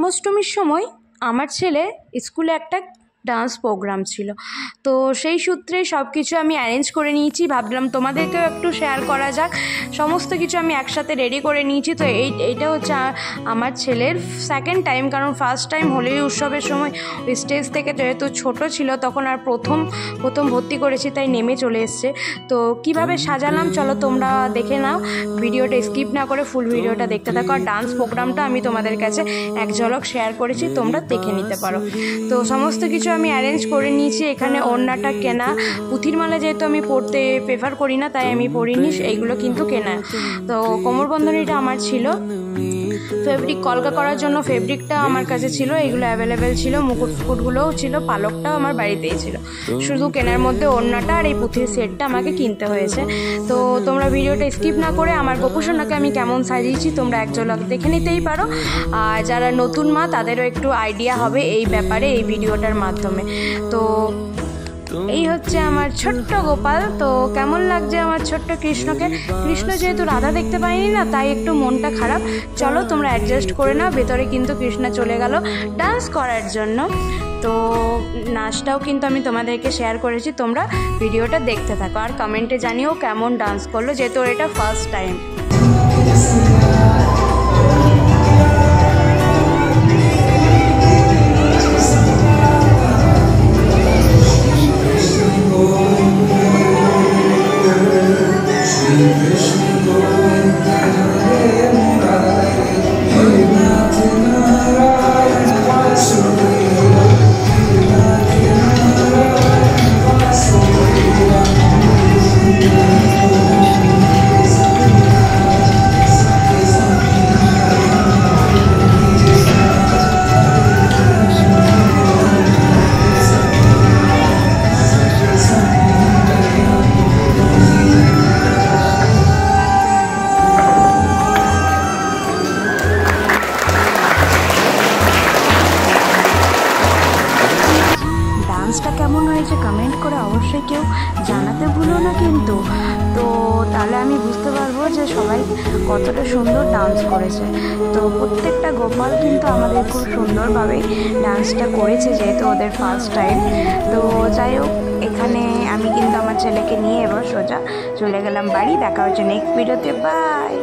জন্মাষ্টমীর সময় আমার ছেলে স্কুলে একটা ডান্স প্রোগ্রাম ছিল, তো সেই সূত্রে সব কিছু আমি অ্যারেঞ্জ করে নিয়েছি। ভাবলাম তোমাদেরকেও একটু শেয়ার করা যাক। সমস্ত কিছু আমি একসাথে রেডি করে নিয়েছি। তো এইটা হচ্ছে আমার ছেলের সেকেন্ড টাইম, কারণ ফার্স্ট টাইম হোলি উৎসবের সময় স্টেজ থেকে যেহেতু ছোট ছিল তখন আর প্রথম ভর্তি করেছি, তাই নেমে চলে এসছে। তো কিভাবে সাজালাম চলো তোমরা দেখে নাও, ভিডিওটা স্কিপ না করে ফুল ভিডিওটা দেখতে থাকো। আর ডান্স প্রোগ্রামটা আমি তোমাদের কাছে এক ঝলক শেয়ার করেছি, তোমরা দেখে নিতে পারো। তো সমস্ত কিছু আমি অ্যারেঞ্জ করে নিয়েছি। এখানে ওড়নাটা কেনা, পুঁথির মালা যেহেতু আমি পরতে প্রেফার করি না তাই আমি পরিনি, এইগুলো কিন্তু কেনা। তো কোমরবন্ধনীটা আমার ছিল, ফেব্রিক কলকা করার জন্য ফেব্রিকটা আমার কাছে ছিল, এগুলো অ্যাভেলেবেল ছিল, মুকুটগুলোও ছিল, পালকটাও আমার বাড়িতেই ছিল। শুধু কেনার মধ্যে ওড়নাটা আর এই পুঁথির সেটটা আমাকে কিনতে হয়েছে। তো তোমরা ভিডিওটা স্কিপ না করে আমার গোপুসোনাকে আমি কেমন সাজিয়েছি তোমরা এক ঝলক দেখে নিতেই পারো। আর যারা নতুন মা তাদেরও একটু আইডিয়া হবে এই ব্যাপারে এই ভিডিওটার মাধ্যমে। তো এই হচ্ছে আমার ছোট্ট গোপাল। তো কেমন লাগছে আমার ছোট্ট কৃষ্ণকে? কৃষ্ণ যেহেতু রাধা দেখতে পাইনি না তাই একটু মনটা খারাপ। চলো তোমরা অ্যাডজাস্ট করে নাও। ভেতরে কিন্তু কৃষ্ণ চলে গেল ডান্স করার জন্য। তো নাচটাও কিন্তু আমি তোমাদেরকে শেয়ার করেছি, তোমরা ভিডিওটা দেখতে থাকো আর কমেন্টে জানিও কেমন ডান্স করলো, যেহেতু এটা ফার্স্ট টাইম। ডান্সটা কেমন হয়েছে কমেন্ট করে অবশ্যই কেউ জানাতে ভুলো না কিন্তু। তো তাহলে আমি বুঝতে পারবো যে সবাই কতটা সুন্দর ডান্স করেছে। তো প্রত্যেকটা গোপাল কিন্তু আমাদের খুব সুন্দরভাবে ডান্সটা করেছে, যেহেতু ওদের ফার্স্ট টাইম। তো যাই হোক, এখানে আমি কিন্তু আমার ছেলেকে নিয়ে এবার সোজা চলে গেলাম বাড়ি। দেখা হচ্ছে নেক্সট ভিডিওতে, বাই।